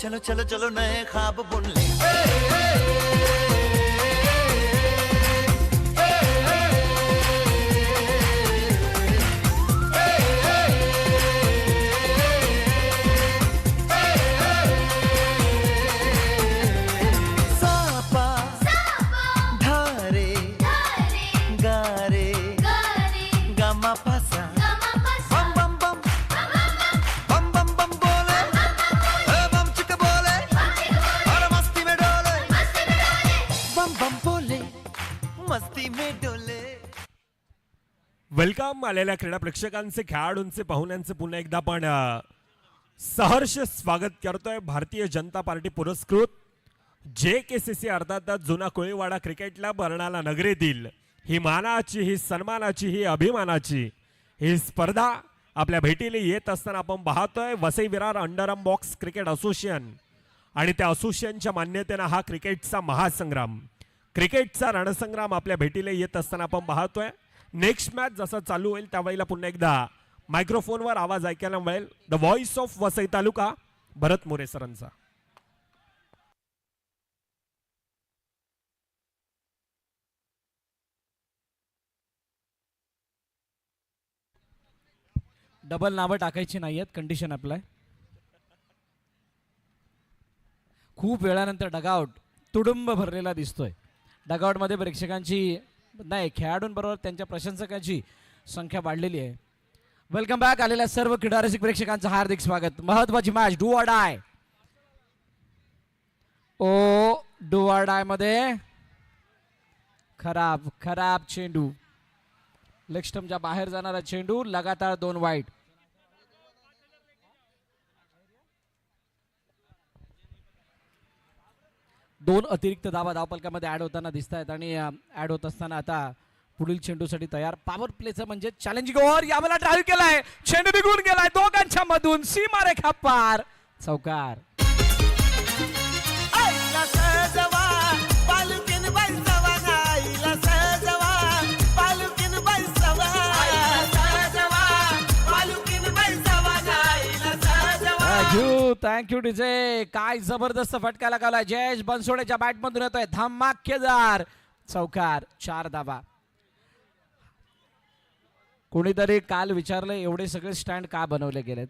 चलो चलो चलो नए ख्वाब बुन ले। सापा धारे गारे गामा पासा बम बम बम बम बम बम बोले बम चिक बोले और मस्ती में डोले बम बम बोले मस्ती में डोले। वेलकम आलेल्या क्रीडा प्रेक्षकांचे खेळाडूंचे पाहुण्यांचे पुन्हा एकदा आपण सहर्ष स्वागत करतोय भारतीय जनता पार्टी पुरस्कृत JKCC अर्थात जुना कोळीवाडा क्रिकेट क्लब बर्नाला नगरीतील ही मानाची ही सन्मानाची ही अभिमानाची ही स्पर्धा आपल्या भेटीला येत असताना आपण पाहतोय Vasai Virar underarm box cricket association आणि त्या असोसिएशनच्या मान्यतेने हा क्रिकेटचा महासंग्राम क्रिकेटचा रणसंग्राम आपल्या भेटीला येत असताना आपण पाहतोय। नेक्स्ट मॅच जसा चालू होईल त्यावेळेला पुन्हा एकदा मायक्रोफोनवर आवाज ऐकायला मिळेल द व्हॉइस ऑफ वसई तालुका भरत मोरे सरांचा। डबल नावं टाकायची नाहीयेत, कंडिशन अप्लाय। खूप वेळानंतर डगआउट तुडुंब भरलेला दिसतोय। डगआउट मध्ये प्रेक्षकांची नाही खेळाडूंबरोबर त्यांच्या प्रशंसकांची संख्या वाढलेली आहे। वेलकम बॅक आलेल्या सर्व क्रीडा रसिक प्रेक्षकांचं हार्दिक स्वागत। महत्वाची match do or die. Oh do or die मध्ये खराब खराब चेंडू, लेग स्टंपच्या बाहेर जाणारा चेंडू, लगातार 2 वाईड। दोन अतिरिक्त धावा धावपलकामध्ये ऍड होताना दिसत आहेत आणि ऍड होत असताना आता पुढील चेंडूसाठी तयार। पॉवर प्लेचं म्हणजे चॅलेंजिंग ओव्हर, यावेळेला ड्राईव्ह केलाय, चेंडू निघून गेलाय दोघांच्या मधून, सीमारेखा पार, चौकार। Thank you DJ. काय जबरदस्त फटका लगावलाय, जयेश बनसोडेच्या बॅट मधून येतोय धमाकेदार चौकार, 4 धावा। कोणीतरी काल विचारलं एवढे सगळे स्टँड का बनवले गेलेत,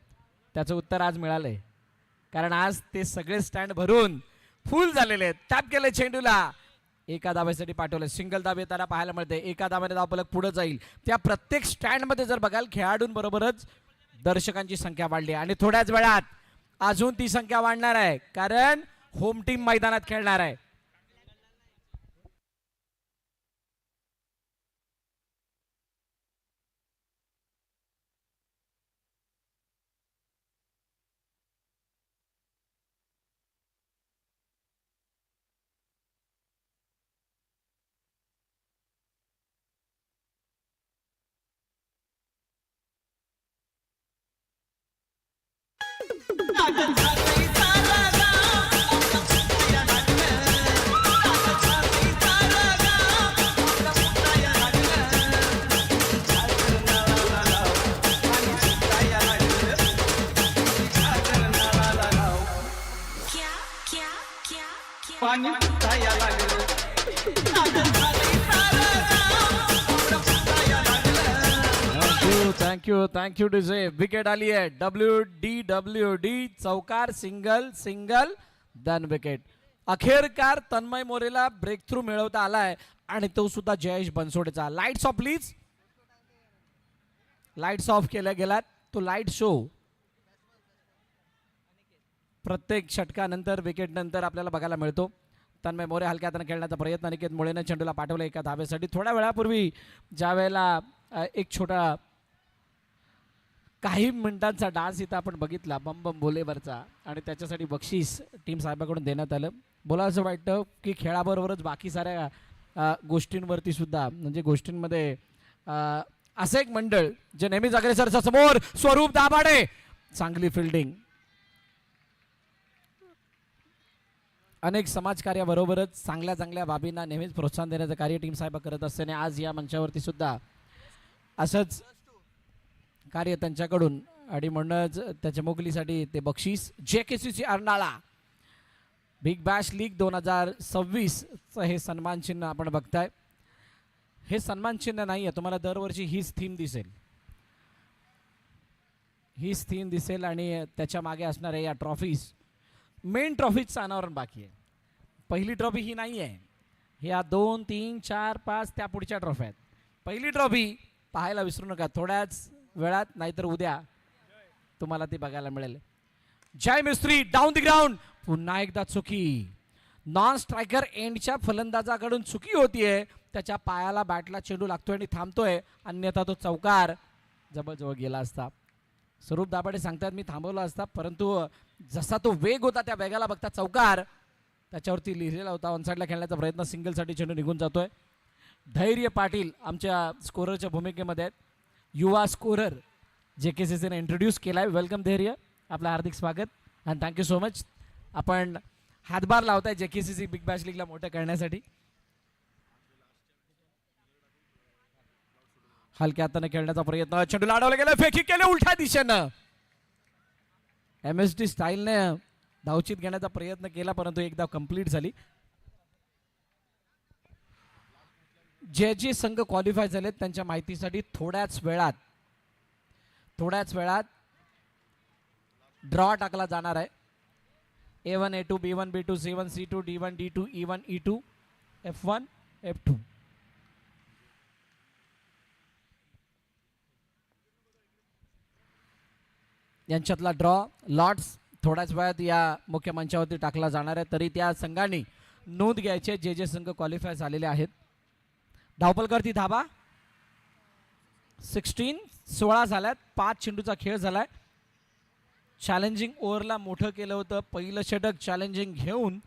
त्याचं उत्तर आज मिळालंय, कारण आज ते सगळे स्टँड भरून फुल झालेले आहेत। टॅप केले चेंडूला, एका धाब्यासाठी पाठवलं, सिंगल धाबे त्याला पाहायला मिळते, एका धाब्याने धावपलक पुढे जाईल। त्या प्रत्येक स्टँड मध्ये जर बघाल खेळाडूंबरोबरच दर्शकांची संख्या वाढली आणि थोड्याच वेळात अजून ती संख्या वाढणार आहे, कारण होम टीम मैदानात खेळणार आहे। Thank you DJ. विकेट आली आहे, WD चौकार, सिंगल सिंगल दन विकेट। अखेरकार तन्मय मोरेला ब्रेक थ्रू मिळवता आलाय आणि तो सुद्धा जयेश बनसोडेचा। Lights off please, lights off केल्या गेलात, तो लाईट शो प्रत्येक षटकानंतर विकेट नंतर आपल्याला बघायला मिळतो। तन्मय मोरे हलक्या हाताने खेळण्याचा प्रयत्न, अनिकेत मुळेने चेंडूला पाठवलं एका धावेसाठी। थोड्या वेळापूर्वी ज्या वेळेला एक छोटा काही मिनिटांचा डान्स इथं आपण बघितला बम बम बोलेवरचा, आणि त्याच्यासाठी बक्षीस टीम साहेबाकडून देण्यात आलं। बोला असं वाटतं की खेळाबरोबरच बाकी साऱ्या गोष्टींवरती सुद्धा, म्हणजे गोष्टींमध्ये असं एक मंडळ जे नेहमीच अग्रेसरच्या समोर, स्वरूप दाभाडे, चांगली फिल्डिंग, अनेक समाजकार्याबरोबरच चांगल्या चांगल्या बाबींना नेहमीच प्रोत्साहन देण्याचं कार्य टीम साहेब करत असताना आज या मंचावरती सुद्धा असंच कार्य त्यांच्याकडून, आणि म्हणूनच त्याच्या मोगलीसाठी ते बक्षीस JKCC Arnala big bash league 2026चं हे सन्मान चिन्ह आपण बघताय. हे सन्मान चिन्ह नाही आहे, तुम्हाला दरवर्षी हीच थीम दिसेल आणि त्याच्या मागे असणाऱ्या या ट्रॉफीज, मेन ट्रॉफीजचं अनावरण बाकी आहे. पहिली ट्रॉफी ही नाही आहे, ह्या 2, 3, 4, 5 त्या पुढच्या ट्रॉफ्या आहेत. पहिली ट्रॉफी पाहायला विसरू नका थोड्याच वेळात, नाहीतर उद्या तुम्हाला ती बघायला मिळेल. जय मिस्त्री डाऊन द ग्राउंड, पुन्हा एकदा चुकी. नॉन स्ट्रायकर एंडच्या फलंदाजाकडून चुकी होतीये, त्याच्या पायाला बॅटला चेंडू लागतोय आणि थांबतोय, अन्यथा तो चौकार जवळजवळ गेला असता. स्वरूप दाभाडे सांगतात मी थांबवला असता, परंतु जसा तो वेग होता त्या वेगाला बघता चौकार त्याच्यावरती लिहिलेला होता. ऑनसाईडला खेळण्याचा प्रयत्न, सिंगलसाठी चेंडू निघून जातोय. धैर्य पाटील आमच्या स्कोररच्या भूमिकेमध्ये आहेत. युवा स्कोरर JKCCने इंट्रोड्यूस केलाय. वेलकम धैर्य, आपलं हार्दिक स्वागत आणि थँक्यू सो मच. आपण हातभार लावताय JKCC बिग बॅश लीगला मोठं करण्यासाठी. हलक्या हाताने खेळण्याचा प्रयत्न, चेंडू लाडवला गेला, फेकी केले उलट्या दिशेनं. MSD स्टाईलने धावचित घेण्याचा प्रयत्न केला, परंतु एकदा कंप्लीट झाली. जे संघ क्वालिफाय झालेत त्यांच्या माहितीसाठी थोड्याच वेळात ड्रॉ टाकला जाणार आहे. A1 A2 B1 B2 C1 C2 D1 D2 E1 E2 F1 F2. यांच्यातला ड्रॉ लॉट्स थोड्याच वेळात या मुख्य मंचावरती टाकला जाणार आहे. तरी त्या संघांनी नोंद घ्यायचे जे संघ क्वालिफाय झालेले आहेत. धावपलकरती धाबा 16 झाल्यात. 5 चेंडूचा खेळ झालाय. चॅलेंजिंग ओव्हरला मोठं केलं होतं. पहिलं षटक चॅलेंजिंग घेऊन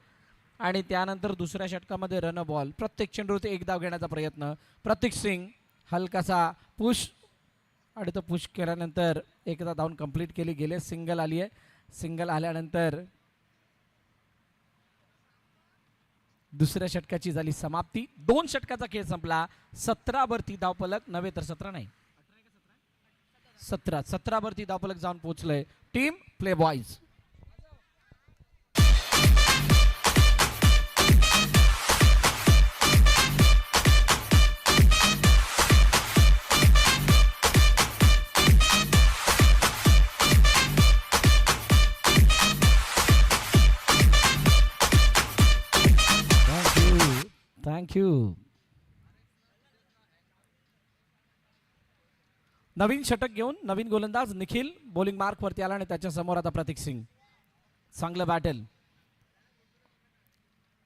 आणि त्यानंतर दुसऱ्या षटकामध्ये रन बॉल. प्रत्येक चेंडूवरती एक धाव घेण्याचा प्रयत्न. प्रतीक सिंग हलकासा पुश आणि तो पुश केल्यानंतर एकदा धावून कंप्लीट केली गेले. सिंगल आली आहे. सिंगल आल्यानंतर दुसऱ्या षटकाची झाली समाप्ती. 2 षटकाचा खेळ संपला. 17 वरती धावफलक नव्हे तर 17 नाही 17 वरती धावफलक जाऊन पोहोचलंय टीम प्ले बॉयज. थँक्यू. नवीन षटक घेऊन नवीन गोलंदाज निखिल बॉलिंग मार्क वरती आला आणि त्याच्या समोर आता प्रतीक सिंग. चांगलं बॅटल.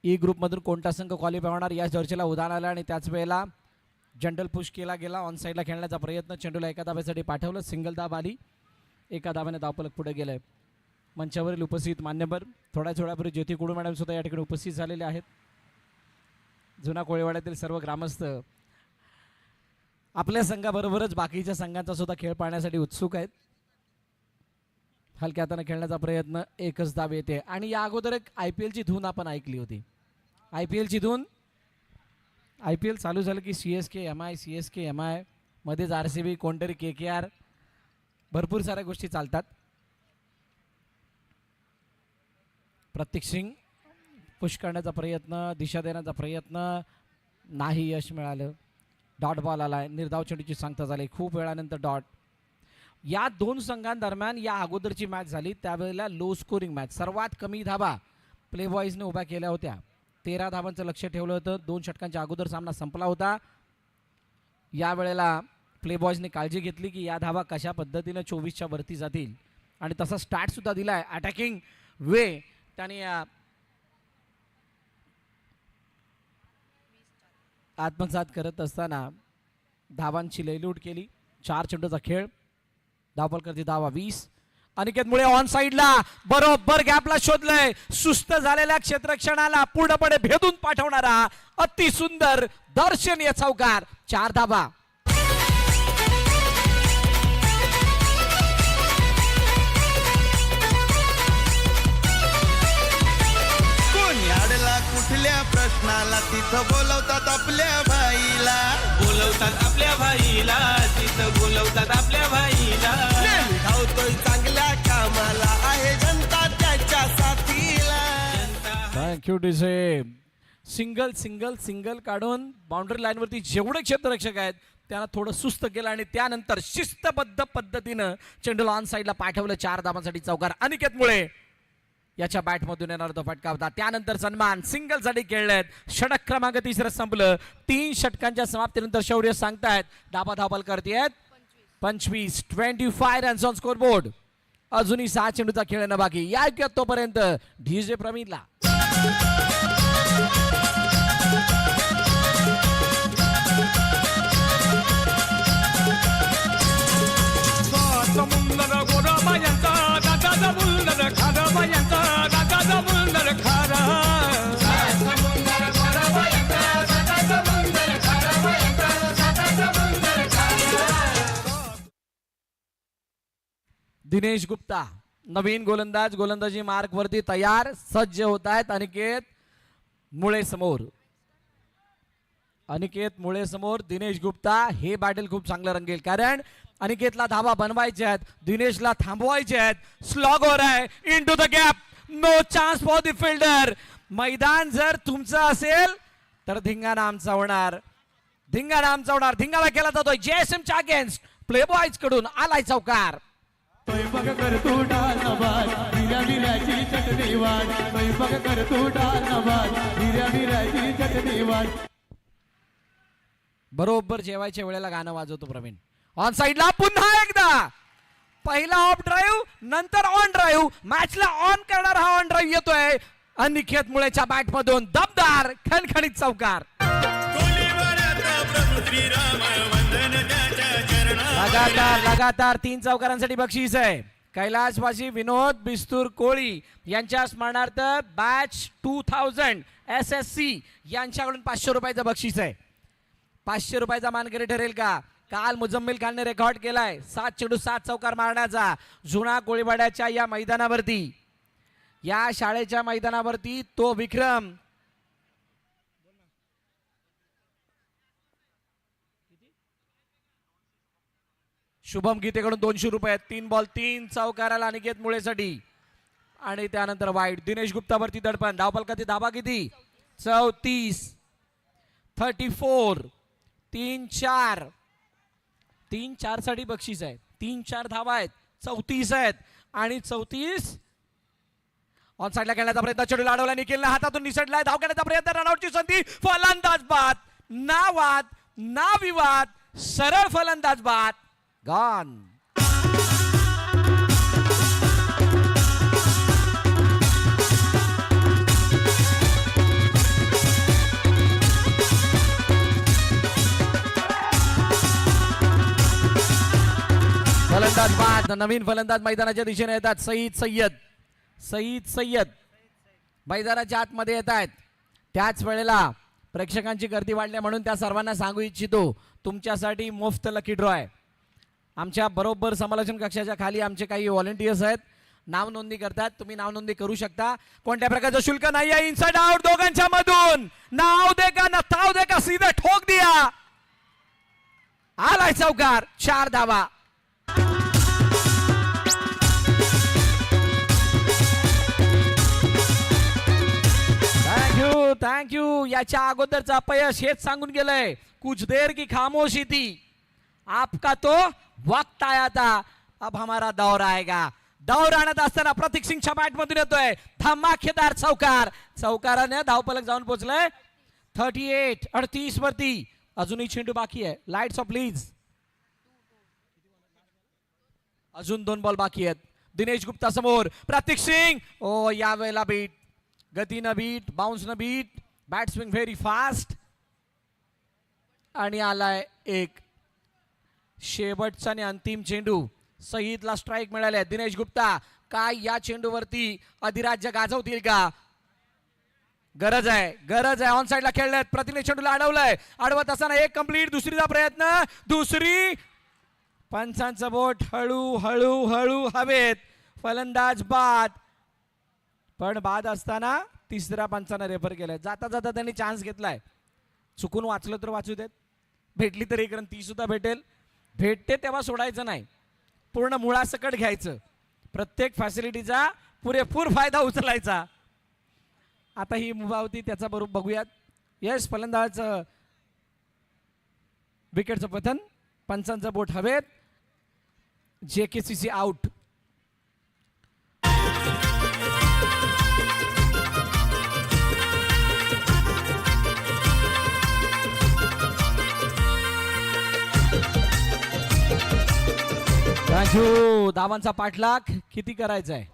ई ग्रुप मधून कोणता संघ क्वालिफाय होणार या चर्चेला उधाण आलं आणि त्याच वेळेला जनरल पुश केला गेला. ऑन साईडला खेळण्याचा प्रयत्न, चेंडूला एका धाब्यासाठी पाठवलं. सिंगल धाब आली. एका धाब्याने धावफलक पुढे गेलंय. मंचावरील उपस्थित मान्यवर थोड्याच वेळापूर्वी ज्योती कुडू मॅडम सुद्धा या ठिकाणी उपस्थित झालेले आहेत. जुना कोळीवाड्यातील सर्व ग्रामस्थ आपल्या संघाबरोबरच बाकीच्या संघांचा सुद्धा खेळ पाहण्यासाठी उत्सुक आहेत. हलक्या हाताने खेळण्याचा प्रयत्न, एकच धाव येते. आणि या अगोदर एक IPLची धून आपण ऐकली होती. IPLची धून, IPL चालू झालं की CSK MI मध्येच RCB, कोणतरी KKR, भरपूर साऱ्या गोष्टी चालतात. प्रतीक सिंग पुश करण्याचा प्रयत्न, दिशा देण्याचा प्रयत्न, नाही यश मिळालं. डॉट बॉल आलाय. निर्धाव चेंडूची सांगता झाली. खूप वेळानंतर डॉट. या 2 संघांदरम्यान या अगोदरची मॅच झाली त्यावेळेला लो स्कोरिंग मॅच. सर्वात कमी धाबा प्ले बॉयजने उभ्या केल्या होत्या. 13 धाबांचं लक्ष ठेवलं होतं. 2 षटकांच्या अगोदर सामना संपला होता. यावेळेला प्ले बॉयजने काळजी घेतली की या धाबा कशा पद्धतीनं 24च्या वरती जातील आणि तसा स्टार्ट सुद्धा दिलाय. अटॅकिंग वे त्याने आत्मसात करत असताना धावांची लयलूट केली. 4 चेंडूचा खेळ. धावफलकाची धावा 20. अनिकेत मुळे ऑन साइडला बरोबर गॅपला शोधलंय. सुस्त झालेल्या क्षेत्ररक्षणाला पूर्णपणे भेदून पाठवणारा अति सुंदर दर्शनीय चौकार. 4 धावा. कुठल्या प्रश्नाला तिथं बोलवतात आपल्या भाईला. तिथं बोलवतात आपल्या भाईला. धावतोय चांगल्या कामाला, आहे जनता त्याच्या साथीला. Thank you DJ. Single single single काढून बाउंड्री लाईनवरती जेवढे क्षेत्ररक्षक आहेत त्यांना थोडं सुस्त केलं आणि त्यानंतर शिस्तबद्ध पद्धतीनं चेंडूला ऑन साईडला पाठवलं. 4 धावांसाठी चौकार अनिकेत मुळे याच्या बॅटमधून येणार तो फटका होता. त्यानंतर सन्मान सिंगलसाठी खेळलेत. षटक क्रमांक 3 संपलं. 3 षटकांच्या समाप्तीनंतर शौर्य सांगतायत धाबा धावबल करतेयत 25 रन्स ऑन स्कोर बोर्ड. अजूनही 6 चेंडूचा खेळणं बाकी. या ऐकूयात तोपर्यंत डीजे प्रवीणला. समुंदर गोराबा यांचा दादाचा बुलंद खाराबा यांचा दादाचा बुलंद खारा. दिनेश गुप्ता नवीन गोलंदाज गोलंदाजी मार्क वरती तयार सज्ज होत आहेत. अनिकेत मुळे समोर दिनेश गुप्ता. हे बॅटल खूप चांगलं रंगेल कारण अनिकेतला धावा बनवायचे आहेत, दिनेशला थांबवायचे आहेत. स्लॉगवर आहे into the gap. No chance for the fielder. मैदान जर तुमचं असेल तर धिंगाणा आमचा होणार. धिंगाणा केला जातोय जेएसएमच्या अगेन्स्ट. प्लेबॉयज कडून आलाय चौकार. स्वयंपाक करतो डाल नवाज हिऱ्या मिऱ्याची चटणी वाज. स्वयंपाक करतो डाल नवाज हिऱ्या मिऱ्याची चटणी वाज. बरोबर जेवायच्या वेळेला गाणं वाजवतो प्रवीण. ऑन साइडला पुन्हा एकदा. पहिला ऑफ ड्राईव्ह नंतर ऑन ड्राईव्ह. मॅचला ऑन करणारा हा ऑन ड्राईव्ह येतोय अनिकेत मुळेच्या बॅट मधून. दमदार खणखणीत चौकार. लगातार 3 चौकारांसाठी बक्षीस आहे. कैलासवासी विनोद बिस्तूर कोळी यांच्या स्मरणार्थ बॅच 2000 SSC यांच्याकडून 500 रुपयाचं बक्षीस आहे. 500 रुपयाचा मानकरी ठरेल का? काल मुजम्मिल खानने रेकॉर्ड केलाय 7 चेंडू 7 चौकार मारण्याचा. जुना कोळीवाड्याच्या या मैदानावरती, या शाळेच्या मैदानावरती तो विक्रम शुभम गीतेकडून 200 रुपये. 3 बॉल 3 चौकाराला अनिकेत मुळेसाठी. आणि त्यानंतर वाईट. दिनेश गुप्तावरती दडपण. धावफलकाची धाबा किती? 34. 3-4 साठी बक्षीस आहे. 3-4 धावा आहेत. 34 आहेत आणि 34 ऑन साइडला खेळण्याचा प्रयत्न चेंडू अडवला. निखिलने हातातून निसटलाय. धाव घेण्याचा प्रयत्न. रनआउटची संधी. फलंदाज बाद. ना वाद ना विवाद. सरळ फलंदाज बाद. गॉन. फलंदाज बाद. नवीन फलंदाज मैदानाच्या दिशेने येतात. सईद सय्यद मैदानाच्या आतमध्ये येत आहेत. त्याच वेळेला प्रेक्षकांची गर्दी वाढली म्हणून त्या सर्वांना सांगू इच्छितो तुमच्यासाठी मुफ्त लकी ड्रॉ आहे. आमच्या बरोबर समालोचन कक्षाच्या खाली आमचे काही व्हॉलंटियर्स आहेत, नाव नोंदणी करतात. तुम्ही नाव नोंदणी करू शकता. कोणत्या प्रकारचं शुल्क नाही आहे. इनसाइड आउट दोघांच्या मधून. नाव दे का ना ताव दे का सीधे ठोक दिया. आलाय चौकार. 4 धावा. थँक्यू. याच्या अगोदरचं अपयश हेच सांगून गेलंय. कुछ देर की खामोशी थी, आपका तो वक्त आया था, अब हमारा दौर आएगा. दौर आणत असताना प्रतीक सिंगच्या बॅट मधून येतोय धमाकेदार चौकार. चौकाराने धावफलक जाऊन पोहोचलंय 38 वरती. अजूनही चेंडू बाकी आहे. Lights off please. अजून 2 बॉल बाकी आहेत. दिनेश गुप्ता समोर. प्रतीक सिंग. ओ यावेळेला बीट. गतीनं बीट, बाउन्सनं beat. Bat swing very fast. आणि आलाय एक शेवटचा आणि अंतिम चेंडू. सईदला स्ट्राईक मिळाले. दिनेश गुप्ता काय या चेंडूवरती अधिराज्य गाजवतील का? गरज आहे. ऑन साइडला खेळलेत. प्रतिने चेंडूला अडवलंय. अडवत असताना एक कंप्लीट. दुसरीचा प्रयत्न. दुसरी. पंचांचं बोट हळू हवेत. फलंदाज बाद. पण बाद असताना तिसऱ्या पंचानं रेफर केलंय. जाता जाता त्यांनी चान्स घेतलाय. चुकून वाचलं तर वाचू देत. भेटली तर 1 रन ती सुद्धा भेटेल. भेटते तेव्हा सोडायचं नाही. पूर्ण मुळासकट घ्यायचं. प्रत्येक फॅसिलिटीचा पुरेपूर फायदा उचलायचा. आता ही मुभा होती त्याचा बरोबर बघूयात. यस, फलंदाज विकेटचं पतन, पंचांचं बोट हवेत. JKCC out. थँक्यू. धावांचा पाठलाग किती करायचा आहे?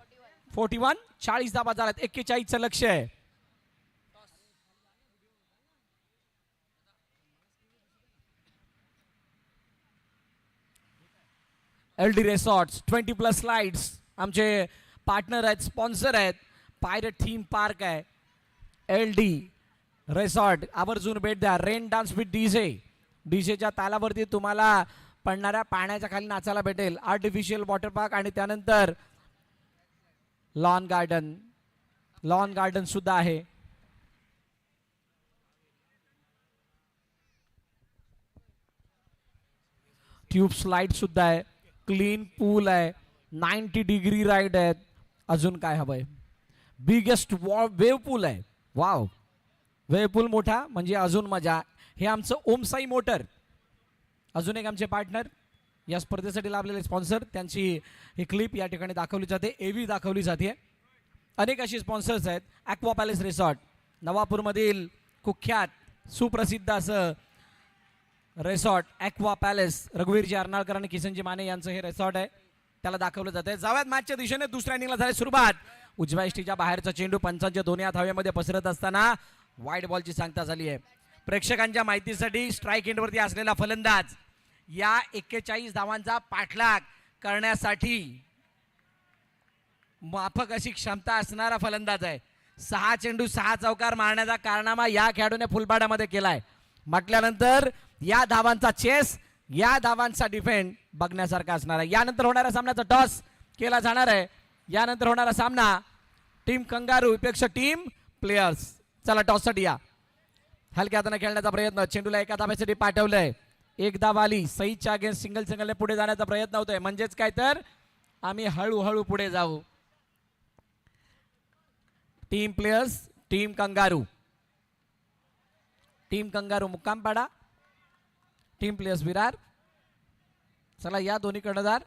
41. 40 धावा झाल्यात. 41चं लक्ष आहे. LD रिसॉर्ट्स 20+ स्लाइड्स आमचे पार्टनर आहेत, स्पॉन्सर आहेत. पायरेट थीम पार्क आहे. LD रिसॉर्ट आवर्जून भेट द्या. रेन डान्स विथ डीजेच्या तालावरती तुम्हाला पडणाऱ्या पाण्याच्या खाली नाचायला भेटेल. आर्टिफिशियल वॉटर पार्क आणि त्यानंतर लॉन गार्डन सुद्धा आहे. ट्यूब स्लाइड सुद्धा आहे. क्लीन पूल आहे. 90 डिग्री राईड आहेत. अजून काय हवंय? बिगेस्ट वेव पूल आहे. वाव, वेव पूल मोठा म्हणजे अजून मजा. हे आमचं ओमसाई मोटर, अजून एक आमचे पार्टनर, या स्पर्धेसाठी लाभलेले स्पॉन्सर. त्यांची ही क्लिप या ठिकाणी दाखवली जाते. AV दाखवली जाते. अनेक अशी स्पॉन्सर्स आहेत. ॲक्वा पॅलेस रिसॉर्ट नवापूरमधील कुख्यात सुप्रसिद्ध असं रिसॉर्ट ॲक्वा पॅलेस. रघुवीरजी अर्नाळकर आणि किसनजी माने यांचं हे रिसॉर्ट आहे. त्याला दाखवलं जातं. जाव्यात मॅचच्या दिशेने दुसऱ्या इनिंगला झाली सुरुवात. उजव्या इष्टीच्या बाहेरचा चेंडू पंचांच्या दोन्ही हात हवेमध्ये पसरत असताना वाईड बॉलची सांगता झाली आहे. प्रेक्षकांच्या माहितीसाठी स्ट्राईक एंडवरती असलेला फलंदाज या 41 धावांचा पाठलाग करण्यासाठी माफक अशी क्षमता असणारा फलंदाज आहे. 6 चेंडू 6 चौकार मारण्याचा कारनामा या खेळाडूने फुलबाडामध्ये केलाय. म्हटल्यानंतर या धावांचा चेस, या धावांचा डिफेंड बघण्यासारखा असणार आहे. यानंतर होणाऱ्या सामन्याचा टॉस केला जाणार आहे. यानंतर होणारा सामना टीम कंगारू पेक्षा टीम प्लेयर्स. चला टॉससाठी या. हलक्या हाताने खेळण्याचा प्रयत्न. चेंडूला एका धाब्यासाठी पाठवलंय. एक धाव आली. सईच्या अगेन्स्ट सिंगलने पुढे जाण्याचा प्रयत्न होतोय. म्हणजेच काय तर आम्ही हळूहळू पुढे जाऊ. Team players, team kangaroo. Team kangaroo Mukkampada, team players Virar. चला या दोन्ही कर्णधार.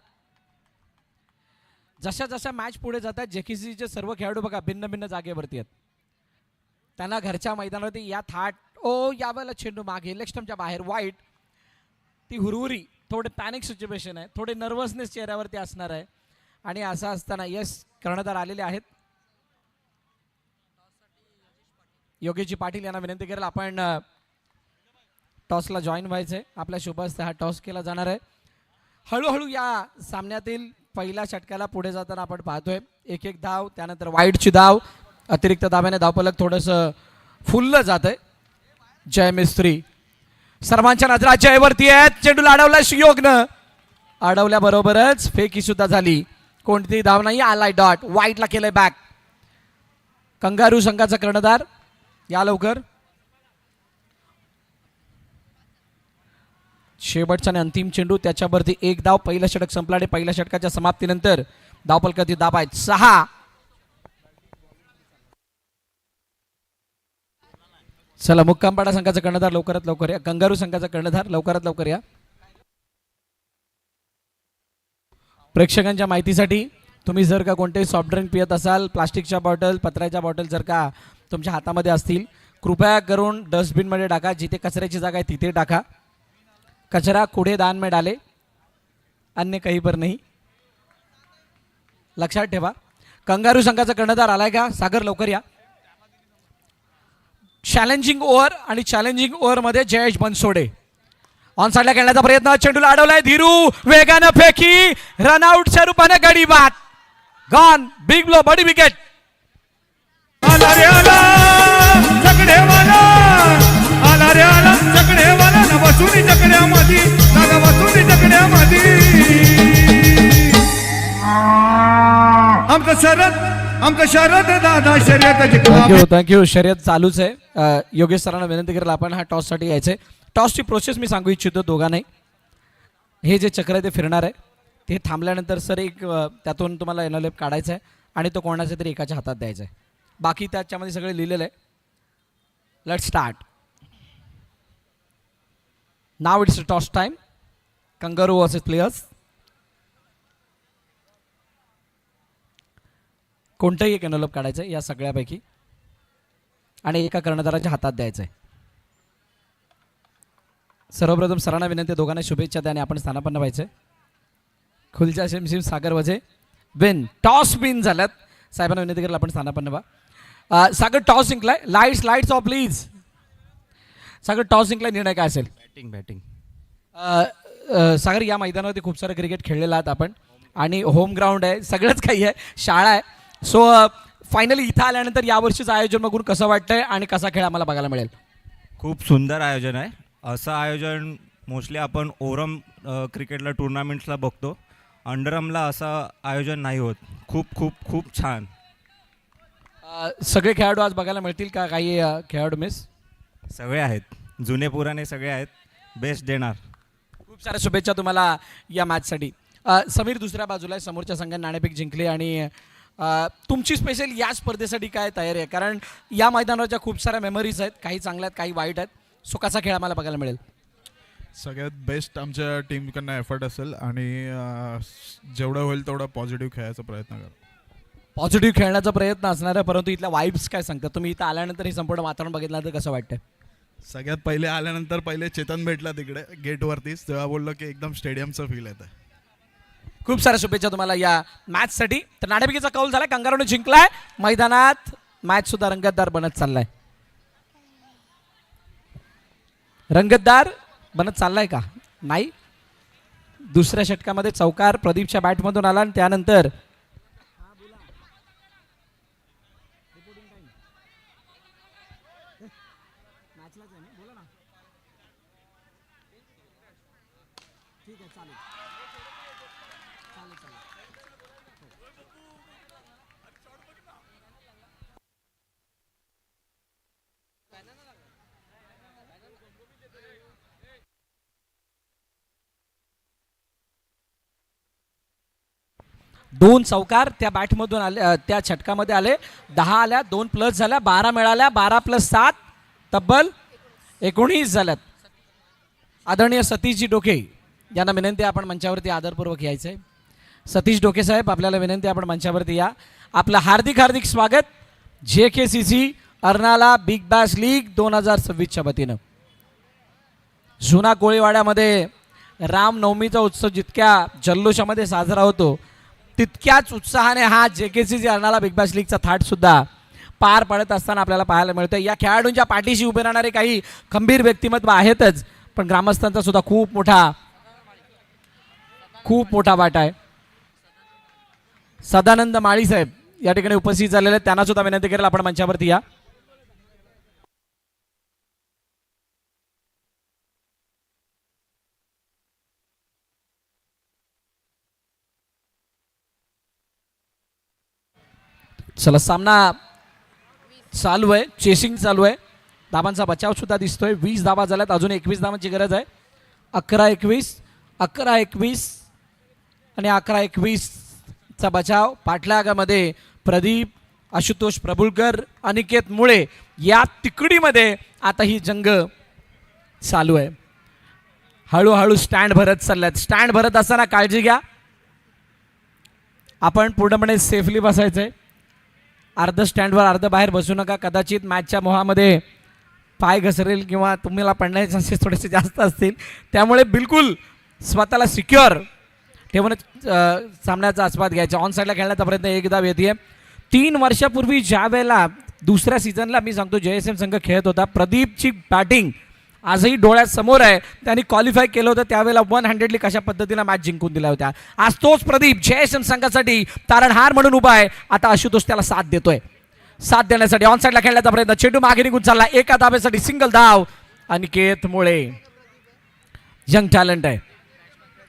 जशा जशा मॅच पुढे जातात JKCCचे सर्व खेळाडू बघा भिन्न भिन्न जागेवरती आहेत. त्यांना घरच्या मैदानावरती या थाट यावेळेला चेंडू मागे लेग स्टंपच्या बाहेर वाईट. ती हुरहुरी, थोडे पॅनिक सिच्युएशन आहे, थोडे नर्वसनेस चेहऱ्यावरती असणार आहे. आणि असं असताना यस कर्णधार आलेले आहेत. योगेशजी पाटील यांना विनंती करेल आपण टॉसला जॉईन व्हायचंय. आपल्या शुभ हस्ते हा टॉस केला जाणार आहे. हळूहळू या सामन्यातील पहिल्या षटकाला पुढे जाताना आपण पाहतोय. एक एक धाव, त्यानंतर वाईडची धाव, अतिरिक्त धाब्याने धावफलक थोडंसं फुललं जात आहे. जय मिस्त्री सर्वांच्या नजरा जयवरती आहेत. चेंडूला अडवला योगनं. अडवल्याबरोबरच फेकी सुद्धा झाली. कोणतीही धाव नाही. आलाय डॉट. वाईटला केलंय बॅक. कंगारू संघाचा कर्णधार या लवकर. शेवटचा आणि अंतिम चेंडू, त्याच्यावरती एक धाव. पहिलं षटक संपला आणि पहिल्या षटकाच्या समाप्तीनंतर धावफलकातील धाव आहेत 6. चला मुक्कामपाडा संघाचा कर्णधार लवकरात लवकर या. कंगारू संघाचा कर्णधार लवकरात लवकर या. प्रेक्षकांच्या माहितीसाठी तुम्ही जर का कोणतेही सॉफ्ट ड्रिंक पियत असाल, प्लास्टिकच्या बॉटल, पत्र्याच्या बॉटल जर का तुमच्या हातामध्ये असतील, कृपया करून डस्टबिनमध्ये टाका. जिथे कचऱ्याची जागा आहे तिथे टाका. कचरा कूड़ेदान में डाले, अन्य कहीं पर नहीं. लक्षात ठेवा. कंगारू संघाचा कर्णधार आलाय का? सागर लवकर या. चॅलेंजिंग ओव्हर आणि चॅलेंजिंग ओव्हर मध्ये जयेश बनसोडे ऑन साइडला खेळण्याचा प्रयत्न. चेंडूला अडवलाय. धीरू वेगानं फेकी. रनआउटच्या रूपाने गडी बाद. गॉन. Big blow. बडी विकेट. आला रे आला चकडेवाला, आला रे आला चकडेवाला. वसुली चकड्यामध्ये, जागा वसुली चकड्यामध्ये. आमचं शरद दादा शर्यत. थँक्यू. शर्यत चालूच आहे. योगेश सरांना विनंती करेल आपण हा टॉस साठी यायचंय. टॉसची प्रोसेस मी सांगू इच्छितो दोघांनाही. हे जे चक्र आहे ते फिरणार आहे. ते थांबल्यानंतर सर एक त्यातून तुम्हाला एनोलेप काढायचं आहे आणि तो कोणाच्या तरी एकाच्या हातात द्यायचा आहे. बाकी त्याच्यामध्ये सगळे लिहिलेलं आहे. Let start. Now it's toss time. Kangaroo versus players. कोणतंही एक एनवलप काढायचं या सगळ्यापैकी आणि एका कर्णधाराच्या हातात द्यायचं आहे. सर्वप्रथम सरांना विनंती, दोघांना शुभेच्छा द्या आणि आपण स्थानापन्न व्हायचं. खुलच्या शिमशिम सागर वजे विन. टॉस विन झाल्यात. साहेबांना विनंती करेल आपण स्थानापन्न व्हा. सागर टॉस जिंकलाय. Lights off please. Sagar toss जिंकलाय, निर्णय काय असेल? बॅटिंग. सागर, या मैदानावरती खूप सारं क्रिकेट खेळलेलं आहात आपण आणि होम ग्राउंड आहे, सगळंच काही आहे, शाळा आहे. सो फायनली इथं आल्यानंतर यावर्षीचं आयोजन बघून कसं वाटतंय आणि कसा खेळ आम्हाला बघायला मिळेल? खूप सुंदर आयोजन आहे. असं आयोजन मोस्टली आपण ओरम क्रिकेटला टुर्नामेंट्सला बघतो. अंडरमला असं आयोजन नाही होत. खूप खूप खूप छान. सगळे खेळाडू आज बघायला मिळतील का? काही खेळाडू मिस? सगळे आहेत, जुने पुराणे सगळे आहेत. बेस्ट देणार. खूप साऱ्या शुभेच्छा तुम्हाला या मॅचसाठी. समीर दुसऱ्या बाजूला आहे. समोरच्या संघाने नाणेफेक जिंकली आणि तुमची स्पेशल या स्पर्धेसाठी काय तयारी आहे? कारण या मैदानावरच्या खूप साऱ्या मेमरीज आहेत, काही चांगल्या आहेत, काही वाईट आहेत. सो कसा खेळ आम्हाला बघायला मिळेल? सगळ्यात बेस्ट आमच्या टीमकडनं एफर्ट असेल आणि जेवढं होईल तेवढं पॉझिटिव्ह खेळायचा प्रयत्न करा. पॉझिटिव्ह खेळण्याचा प्रयत्न असणार आहे, परंतु इथल्या वाईब्स काय सांगतात? तुम्ही इथं आल्यानंतर हे संपूर्ण वातावरण बघितलं तर कसं वाटतंय? सगळ्यात पहिले आल्यानंतर पहिले चेतन भेटला तिकडे गेटवरतीच, तेव्हा बोललो की एकदम स्टेडियमचं फील येतं. खूप साऱ्या शुभेच्छा तुम्हाला या मॅचसाठी. तर नाणेफेकीचा कौल झाला, कंगारूने जिंकलाय. मैदानात मॅच सुद्धा रंगतदार बनत चाललाय. रंगतदार बनत चाललाय का? नाही. दुसऱ्या षटकामध्ये चौकार प्रदीपच्या बॅटमधून आला आणि त्यानंतर दोन चौकार त्या बॅटमधून आले, त्या षटकामध्ये आले. 10 आल्या, 2 प्लस झाल्या, 12 मिळाल्या. 12 + 7 तब्बल 19 झाल्यात. आदरणीय सतीशजी डोके यांना विनंती, आपण मंचावरती आदरपूर्वक यायचं आहे. सतीश डोके साहेब, आपल्याला विनंती, आपण मंचावरती या. आपलं हार्दिक हार्दिक स्वागत JKCC Arnala big bash league 2026च्या वतीनं. जुना कोळीवाड्यामध्ये रामनवमीचा उत्सव जितक्या जल्लोषामध्ये साजरा होतो, तितक्याच उत्साहाने हा JKCC अर्नाला बिग बॅश लीगचा थाट सुद्धा पार पडत असताना आपल्याला पाहायला मिळतं. या खेळाडूंच्या पाठीशी उभे राहणारे काही खंबीर व्यक्तिमत्व आहेतच, पण ग्रामस्थांचा सुद्धा खूप मोठा वाटा आहे. सदानंद माळी साहेब या ठिकाणी उपस्थित झालेले आहेत, त्यांना सुद्धा विनंती करेल, आपण मंचावरती या. चला, सामना चालू आहे, चेसिंग चालू आहे. धाबांचा बचाव सुद्धा दिसतोय. 20 धाबा झाल्यात, अजून 21 धाबांची गरज आहे. 11-21 आणि 11-21चा बचाव. पाठलागामध्ये प्रदीप, आशुतोष प्रभुलकर, अनिकेत मुळे या तिकडीमध्ये आता ही जंग चालू आहे. हळूहळू स्टँड भरत चालल्यात. स्टँड भरत असताना काळजी घ्या, आपण पूर्णपणे सेफली बसायचंय. अर्ध स्टँडवर अर्ध बाहेर बसू नका. कदाचित मॅचच्या मोहामध्ये पाय घसरेल किंवा तुम्हाला पडण्याचे चान्सेस थोडेसे जास्त असतील, त्यामुळे बिलकुल स्वतःला सिक्युअर ठेवून सामन्याचा आस्वाद घ्यायचा. ऑन साईडला खेळण्याचा प्रयत्न एकदा येते. 3 वर्षापूर्वी ज्या वेळेला दुसऱ्या सीझनला मी सांगतो JSM संघ खेळत होता, प्रदीपची बॅटिंग आजही डोळ्यासमोर आहे. त्यांनी क्वालिफाय केलं होतं त्यावेळेला 100ली कशा पद्धतीनं मॅच जिंकून दिल्या होत्या. आज तोच प्रदीप JSM संघासाठी तारणहार म्हणून उभा आहे. आता आशुतोष त्याला साथ देतोय. साथ देण्यासाठी ऑन साईडला खेळण्याचा प्रयत्न. चेंडू मागे निघून चालला. एका धाब्यासाठी सिंगल धाव. अनिकेत मुळे यंग टॅलेंट आहे.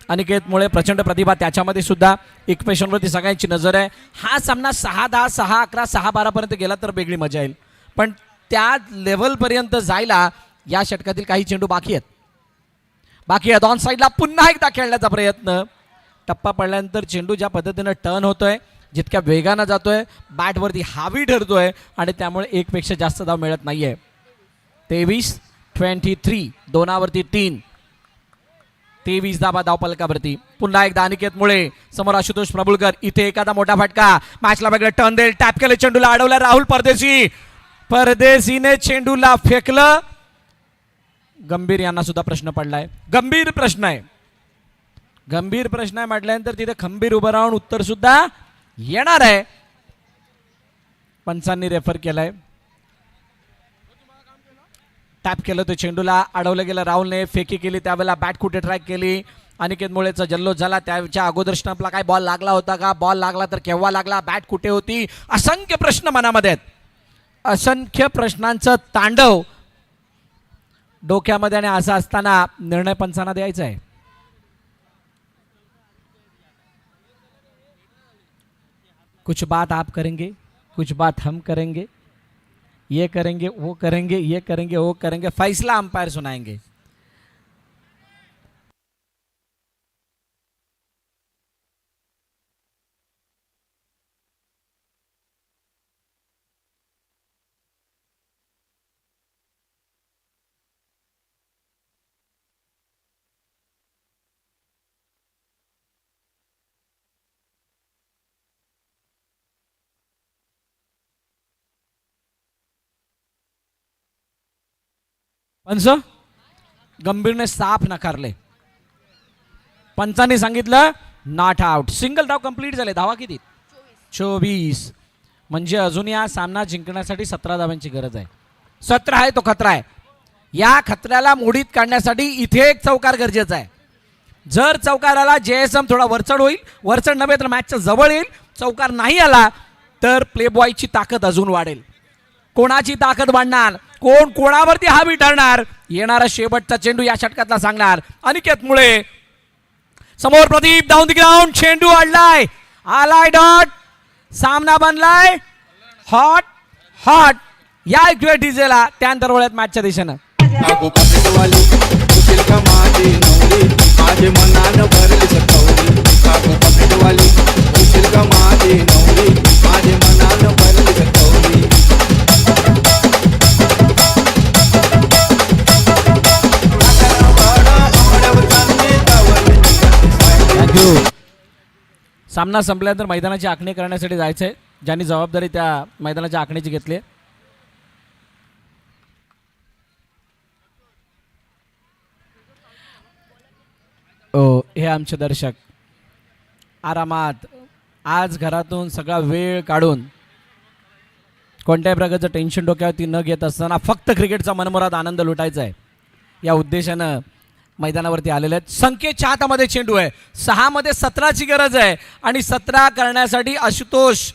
अनिकेत मुळे प्रचंड प्रतिभा, त्याच्यामध्ये सुद्धा इक्वेशनवरती सगळ्यांची नजर आहे. हा सामना 6-10, 6-11, 6-12 पर्यंत गेला तर वेगळी मजा येईल, पण त्या लेवलपर्यंत जायला या षटकातील काही चेंडू बाकी आहेत. ऑन साईडला पुन्हा एकदा खेळण्याचा प्रयत्न. टप्पा पडल्यानंतर चेंडू ज्या पद्धतीनं टर्न होतोय, जितक्या वेगानं जातोय बॅटवरती हावी ठरतोय आणि त्यामुळे एकपेक्षा जास्त धाव मिळत नाहीये. 23-23 दोनावरती 3. 23 धावा धावपलकावरती. पुन्हा एकदा अनिकेत मुळे समोर आशुतोष प्रभुलकर. इथे एखादा मोठा फटका मॅचला वेगळं टर्न देईल. टॅप केले चेंडूला अडवला राहुल परदेशीने चेंडूला फेकलं. गंभीर यांना सुद्धा प्रश्न पडलाय. गंभीर प्रश्न आहे म्हटल्यानंतर तिथे खंबीर उभं राहून उत्तर सुद्धा येणार आहे. पंचांनी रेफर केलाय. टॅप केलं तो चेंडूला अडवलं गेलं. राहुलने फेकी केली त्यावेळेला बॅट कुठे ट्रॅक केली. अनिकेत मुळेचा जल्लोष झाला. त्याच्या अगोदर स्टंपला काय बॉल लागला होता का? बॉल लागला तर केव्हा लागला? बॅट कुठे होती? असंख्य प्रश्न मनामध्ये आहेत. असंख्य प्रश्नांचं तांडव डोक्यामध्ये आणि असं असताना निर्णय पंचांना द्यायचा आहे. कुछ बात आप करेंगे, कुछ बात हम करेंगे, ये करेंगे वो करेंगे, ये करेंगे वो करेंगे, फैसला अंपायर सुनाएंगे. पंच गंभीरने साफ नकारले. पंचांनी सांगितलं नॉट आउट. सिंगल धाव कंप्लीट झाले. धावा किती? 24. म्हणजे अजून या सामना जिंकण्यासाठी 17 धावांची गरज आहे. 17 आहे तो खतरा आहे. या खतऱ्याला मोडीत काढण्यासाठी इथे एक चौकार गरजेचा आहे. जर चौकार आला JSM थोडा वरचढ होईल. वरचढ नव्हे तर मॅचच्या जवळ येईल. चौकार नाही आला तर प्लेबॉयची ताकद अजून वाढेल. कोणाची ताकद वाढणार? कोण कोणावरती हावी ठरणार? येणारा शेवटचा चेंडू या षटकातला सांगणार. अनिकेत मुळे समोर प्रदीप डाऊन द ग्राउंड. चेंडू अडलाय. आलाय डॉट. सामना बनलाय हॉट हॉट. या एक वेळ डिझेला त्यानंतर वळत मॅचच्या दिशेनं. सामना संपल्यानंतर मैदानाची आखणी करण्यासाठी जायचंय. ज्यांनी जबाबदारी त्या मैदानाच्या आखणीची घेतली. हे आमचे दर्शक आरामात आज घरातून सगळा वेळ काढून कोणत्याही प्रकारचं टेन्शन डोक्यावरती न घेत असताना फक्त क्रिकेटचा मनमुराद आनंद लुटायचा आहे या उद्देशानं मैदानावरती आलेले आहेत. संख्येच्या हातामध्ये चेंडू आहे. 6 मध्ये 17ची गरज आहे आणि 17 करण्यासाठी आशुतोष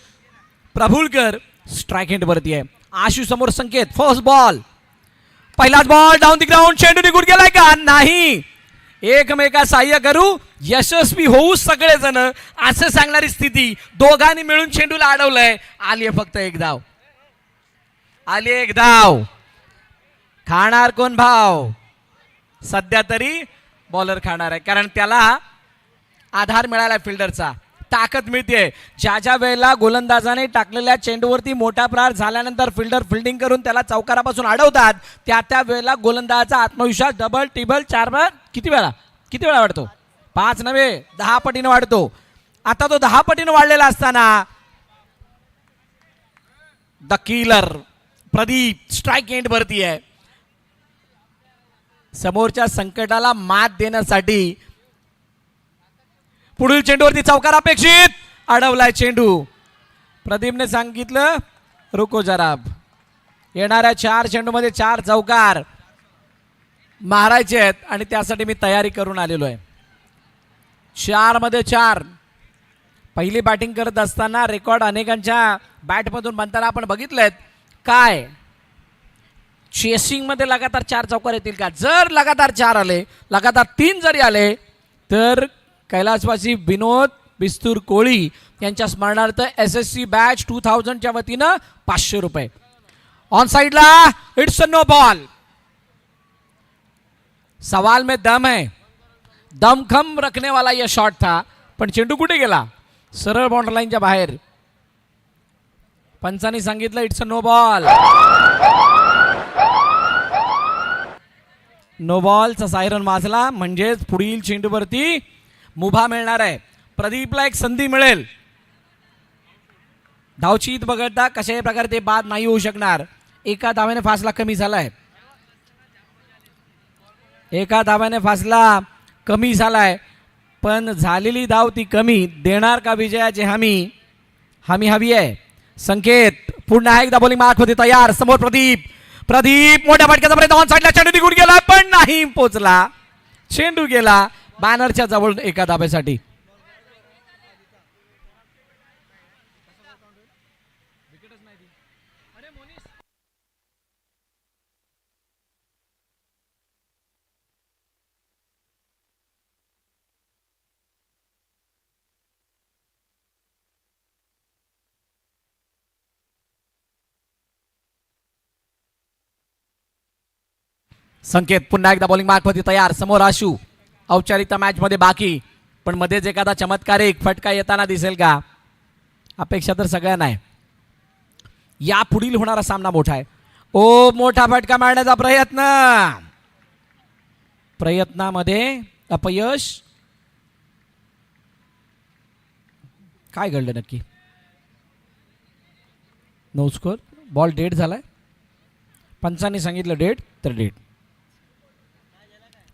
प्रभुलकर स्ट्राईक एंडवरती आहे. आशु समोर संकेत. First ball. पहिलाच बॉल डाऊन द ग्राउंड. चेंडू निघून गेलाय का? नाही. एकमेका सहाय्य करू यशस्वी होऊ सगळेजण असं सांगणारी स्थिती. दोघांनी मिळून चेंडूला अडवलंय. आली फक्त एक धाव. आली एक धाव. खाणार कोण भाव? सध्या तरी बॉलर खाणार आहे कारण त्याला आधार मिळाला फिल्डरचा. ताकद मिळते. ज्या ज्या वेळेला गोलंदाजाने टाकलेल्या चेंडूवरती मोठा प्रहार झाल्यानंतर फिल्डर फिल्डिंग करून त्याला चौकारापासून अडवतात त्या त्या वेळेला गोलंदाजाचा आत्मविश्वास डबल टिबल 4 बार किती वेळा वाढतो? 5 नव्हे 10 पटीने वाढतो. आता तो 10 पटीने वाढलेला असताना the killer Pradeep strike end वरती आहे. समोरच्या संकटाला मात देण्यासाठी पुढील चेंडूवरती चौकार अपेक्षित. अडवलाय चेंडू. प्रदीपने सांगितलं रुको जरा. येणाऱ्या 4 चेंडूमध्ये 4 चौकार मारायचे आहेत आणि त्यासाठी मी तयारी करून आलेलो आहे. 4 मध्ये 4. पहिली बॅटिंग करत असताना रेकॉर्ड अनेकांच्या बॅटमधून बनताना आपण बघितलेत. काय चेसिंग मध्ये लगातार 4 चौकार येतील का? जर लगातार 4 आले, लगातार 3 जरी आले तर कैलासवासी विनोद बिस्तूर कोळी यांच्या स्मरणार्थ SSC बॅच 2000च्या वतीनं 500 रुपये. ऑन साइडला इट्स अ नो बॉल. सवाल में दम है. दमखम रखने वाला यह शॉट था पण चेंडू कुठे गेला? सरळ बाउंड्री लाईनच्या बाहेर. पंचांनी सांगितलं it's a no ball. No बॉलचा सायरन वाजला म्हणजेच पुढील चेंडूवरती मुभा मिळणार आहे. प्रदीपला एक संधी मिळेल. धावचीत बघता कशाही प्रकारे ते बाद नाही होऊ शकणार. एका धाव्याने फासला कमी झालाय. एका धाव्याने फासला कमी झालाय. पण झालेली धाव ती कमी देणार का विजयाची हमी हवी आहे. संकेत पुन्हा एकदा बॉलिंग मार्कमध्ये तयार. समोर प्रदीप मोठ्या फटक्याचा प्रयत्न ऑन साईडला चेंडू निघून गेला पण नाही पोचला. चेंडू गेला बॅनरच्या जवळ एका धाब्यासाठी. संकेत पुन्हा एकदा बॉलिंग मार्कमध्ये तयार. समोर आशू. औपचारिकता मॅच मध्ये बाकी पण मध्येच एखादा चमत्कारिक फटका येताना दिसेल का? अपेक्षा तर सगळ्यांना आहे. या पुढील होणारा सामना मोठा आहे. ओ मोठा फटका मारण्याचा प्रयत्नामध्ये अपयश. काय घडलं नक्की? No score. बॉल डेड झालाय. पंचांनी सांगितलं डेड तर डेड.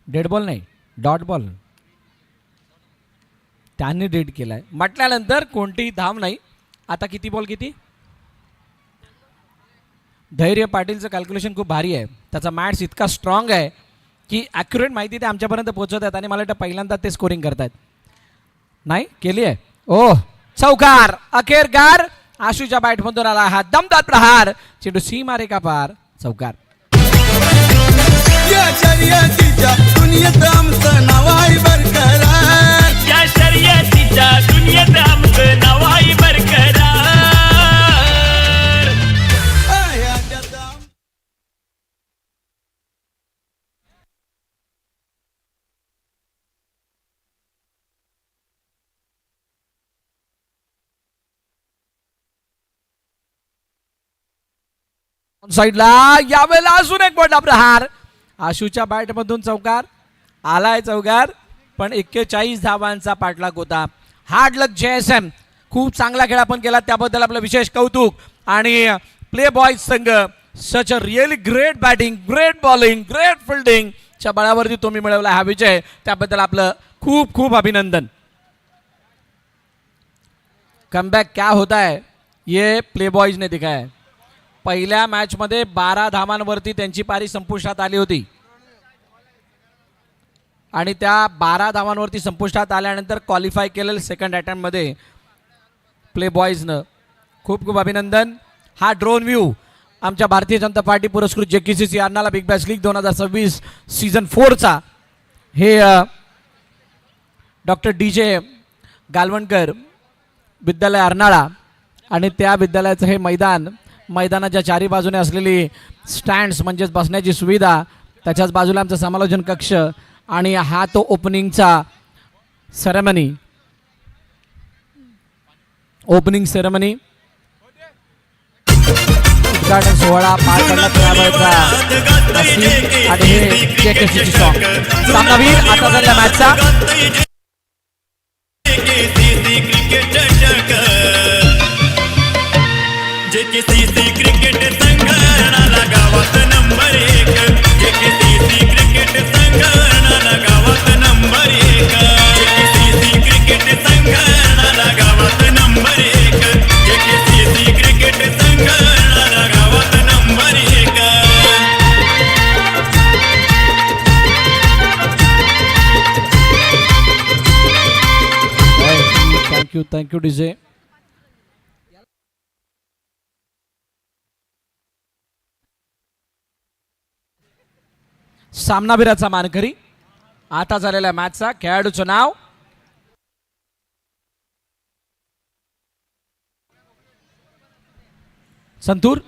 डेड बॉल नाही डॉट बॉल. त्यांनी डेड केलाय म्हटल्यानंतर कोणतीही धाव नाही. आता किती बॉल किती? धैर्य पाटीलचं कॅल्क्युलेशन खूप भारी आहे. त्याचा मॅथ्स इतका स्ट्रॉंग आहे की ॲक्युरेट माहिती ते आमच्यापर्यंत पोहोचवत आहेत आणि मला वाटतं पहिल्यांदा ते स्कोरिंग करतायत. नाही केली आहे. ओ चौकार अखेरकार. आशूच्या बॅटमधून आला हा दमदार प्रहार. चेंडू सीमा रेखा पार. चौकार. या शर्यतीच्या दुनियेत आमचं नाव आहे बरकरार. या शर्यतीच्या दुनियेत आमचं नाव आहे बरकरार. या जगात साईडला यावेळेला अजून एक मोठा प्रहार. आशूच्या बॅटमधून चौकार आलाय. चौकार पण 41 धावांचा पाठलाग होता. हार्ड लक JSM. खूप चांगला खेळ आपण केला त्याबद्दल आपलं विशेष कौतुक. आणि प्ले बॉयज संघ such a really great batting great bowling great fielding च्या बळावरती तुम्ही मिळवला हा विजय. त्याबद्दल आपलं खूप खूप अभिनंदन. कमबॅक क्या होता है ये प्ले बॉयज ने दिखाया है. पहिल्या मॅच मध्ये 12 धावांवरती त्यांची पारी संपुष्टात आली होती आणि त्या 12 धावांवरती संपुष्टात आल्यानंतर क्वालिफाय केलेलं सेकंड अटेम्प्ट मध्ये प्ले बॉयजनं. खूप खूप अभिनंदन. हा ड्रोन व्ह्यू आमच्या भारतीय जनता पार्टी पुरस्कृत JKCC Arnala big bash league 2026 season 4चा हे डॉक्टर DJ गालवणकर विद्यालय अर्नाळा आणि त्या विद्यालयाचं हे मैदानाच्या चारी बाजूने असलेली स्टँड्स म्हणजेच बसण्याची सुविधा. त्याच्याच बाजूला आमचा समालोचन कक्ष आणि हा तो ओपनिंग सेरेमनी उद्घाटन सोहळा पार पडण्यात यावायचा आणि हे JKCC सॉन्ग. सामनावीर आता झालेल्या मॅचचा JKCC क्रिकेट संघ अर्नाळा गावात नंबर 1. JKCC क्रिकेट संघ अर्नाळा गावात नंबर 1. JKCC क्रिकेट संघ अर्नाळा गावात नंबर 1. JKCC क्रिकेट संघ अर्नाळा गावात नंबर 1. Thank you DJ. सामनावीराचा मानकरी. आता झालेल्या मॅचचा खेळाडूचं नाव संतूर.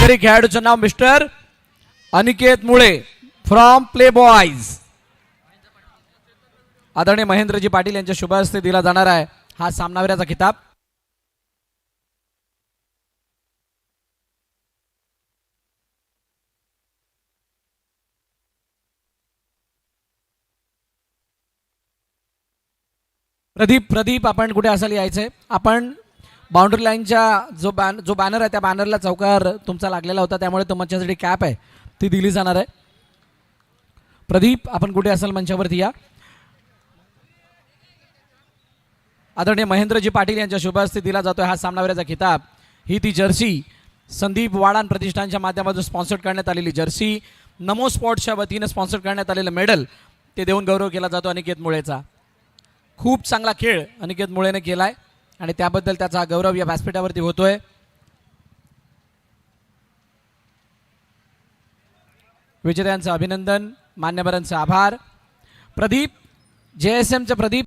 मानकरी खेळाडूचं नाव मिस्टर अनिकेत मुळे फ्रॉम प्ले बॉयज. आदरणीय महेंद्रजी पाटील यांच्या शुभ हस्ते दिला जाणार आहे हा सामनावीराचा किताब. प्रदीप आपण कुठे असाल यायचंय. आपण बाउंड्री लाईनच्या जो बॅनर आहे त्या बॅनरला चौकार तुमचा लागलेला होता, त्यामुळे तुमच्यासाठी कॅप आहे ती दिली जाणार आहे. प्रदीप आपण कुठे असाल मंचावरती या. आदरणीय महेंद्रजी पाटील यांच्या शुभ हस्ते दिला जातोय हा सामनावीराचा किताब. ही ती जर्सी संदीप वाडान प्रतिष्ठानच्या माध्यमातून स्पॉन्सर करण्यात आलेली जर्सी, नमो स्पोर्ट्सच्या वतीने स्पॉन्सर करण्यात आलेलं मेडल ते देऊन गौरव केला जातो अनिकेत मुळेचा. खूप चांगला खेळ अनिकेत मुळेने केलाय आणि त्याबद्दल त्याचा गौरव या व्यासपीठावरती होतोय. विजेत्यांचं अभिनंदन, मान्यवरांचे आभार. प्रदीप JSMचे प्रदीप